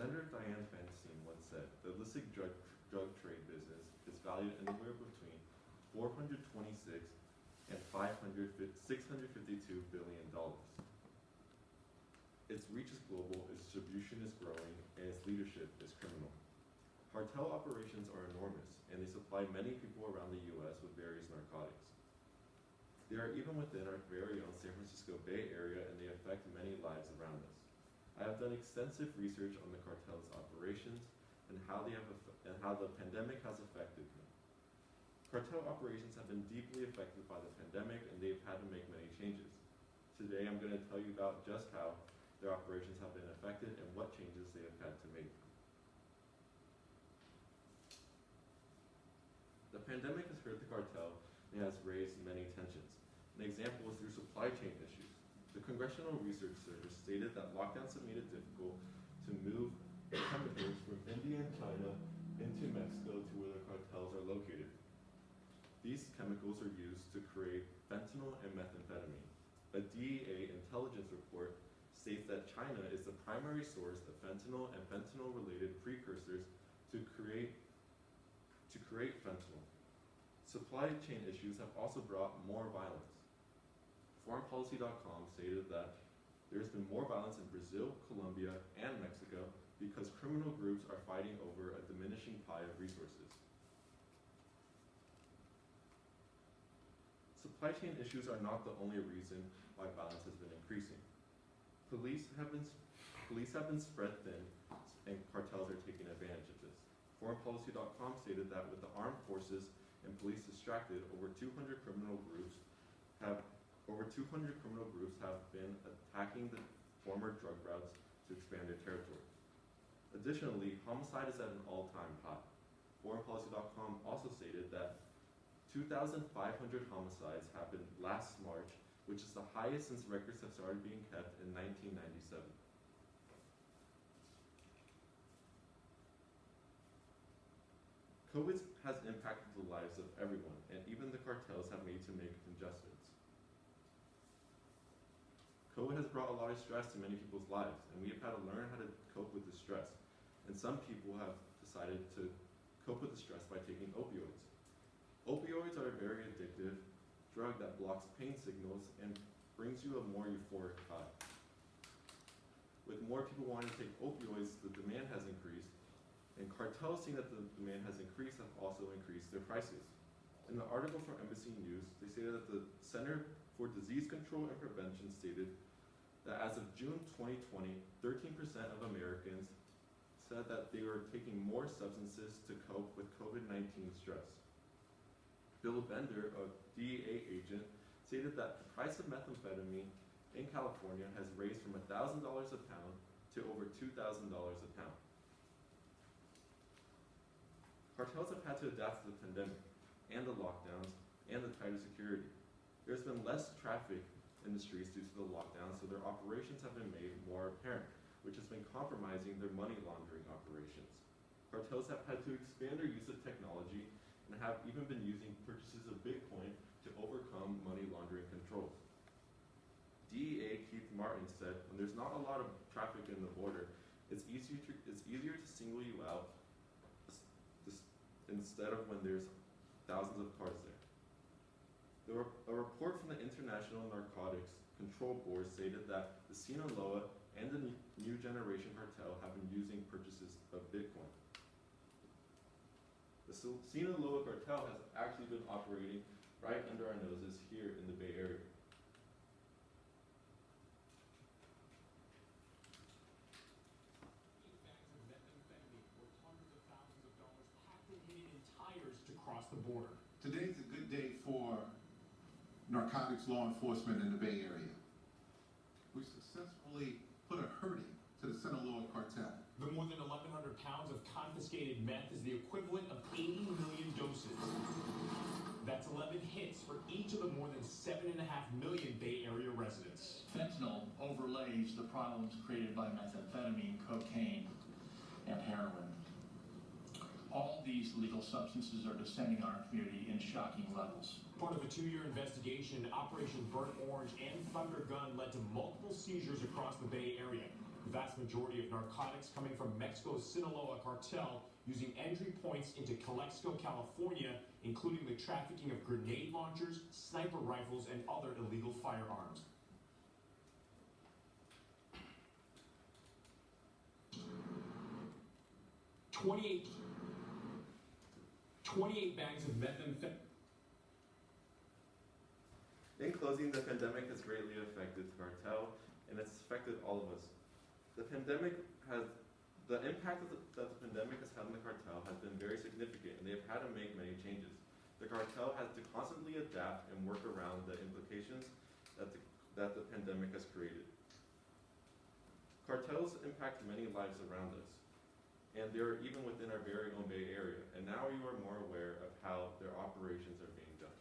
Senator Dianne Feinstein once said, the illicit drug trade business is valued anywhere between 426 and $652 billion. Its reach is global, its distribution is growing, and its leadership is criminal. Cartel operations are enormous, and they supply many people around the U.S. with various narcotics. They are even within our very own San Francisco Bay Area, and they affect many lives around us. I have done extensive research on the cartel's operations and how the pandemic has affected them. Cartel operations have been deeply affected by the pandemic, and they've had to make many changes. Today, I'm going to tell you about just how their operations have been affected and what changes they have had to make. The pandemic has hurt the cartel and has raised many tensions. An example is through supply chain issues. The Congressional Research Service stated that lockdowns have made it difficult to move chemicals from India and China into Mexico to where the cartels are located. These chemicals are used to create fentanyl and methamphetamine. A DEA intelligence report states that China is the primary source of fentanyl and fentanyl-related precursors to create fentanyl. Supply chain issues have also brought more violence. ForeignPolicy.com stated that there has been more violence in Brazil, Colombia, and Mexico because criminal groups are fighting over a diminishing pie of resources. Supply chain issues are not the only reason why violence has been increasing. Police have been spread thin, and cartels are taking advantage of this. ForeignPolicy.com stated that with the armed forces and police distracted, over 200 criminal groups have been attacking the former drug routes to expand their territory. Additionally, homicide is at an all-time high. ForeignPolicy.com also stated that 2,500 homicides happened last March, which is the highest since records have started being kept in 1997. COVID has impacted the lives of everyone, and even the cartels have made to make adjustments. COVID has brought a lot of stress to many people's lives, and we have had to learn how to cope with the stress. And some people have decided to cope with the stress by taking opioids. Opioids are a very addictive drug that blocks pain signals and brings you a more euphoric high. With more people wanting to take opioids, the demand has increased, and cartels seeing that the demand has increased have also increased their prices. In an article from Embassy News, they stated that the Center for Disease Control and Prevention stated that as of June 2020, 13% of Americans said that they were taking more substances to cope with COVID-19 stress. Bill Bender, a DEA agent, stated that the price of methamphetamine in California has raised from $1,000 a pound to over $2,000 a pound. Cartels have had to adapt to the pandemic and the lockdowns and the tighter security. There's been less traffic in the streets due to the lockdown, so their operations have been made more apparent, which has been compromising their money laundering operations. Cartels have had to expand their use of technology and have even been using purchases of Bitcoin to overcome money laundering controls. DEA Keith Martin said, when there's not a lot of traffic in the border, it's easier to single you out instead of when there's thousands of cars there. A report from the International Narcotics Control Board stated that the Sinaloa and the New Generation Cartel have been using purchases of Bitcoin. The Sinaloa Cartel has actually been operating right under our noses here in the Bay Area. Bags of methamphetamine worth hundreds of thousands of dollars have been hidden in tires to cross the border. Today's a good day for narcotics law enforcement in the Bay Area. We successfully put a hurting to the Sinaloa cartel. The more than 1,100 pounds of confiscated meth is the equivalent of 80 million doses. That's 11 hits for each of the more than 7.5 million Bay Area residents. Fentanyl overlays the problems created by methamphetamine, cocaine, and heroin. All these legal substances are descending on our community in shocking levels. Part of a 2-year investigation, Operation Burnt Orange and Thunder Gun led to multiple seizures across the Bay Area. The vast majority of narcotics coming from Mexico's Sinaloa cartel using entry points into Calexico, California, including the trafficking of grenade launchers, sniper rifles, and other illegal firearms. Twenty-eight bags of methamphetamine. In closing, the pandemic has greatly affected the cartel, and it's affected all of us. The impact that the pandemic has had on the cartel has been very significant, and they've had to make many changes. The cartel has to constantly adapt and work around the implications that the pandemic has created. Cartels impact many lives around us, and they're even within our very own Bay Area, and now you are more aware of how their operations are being done.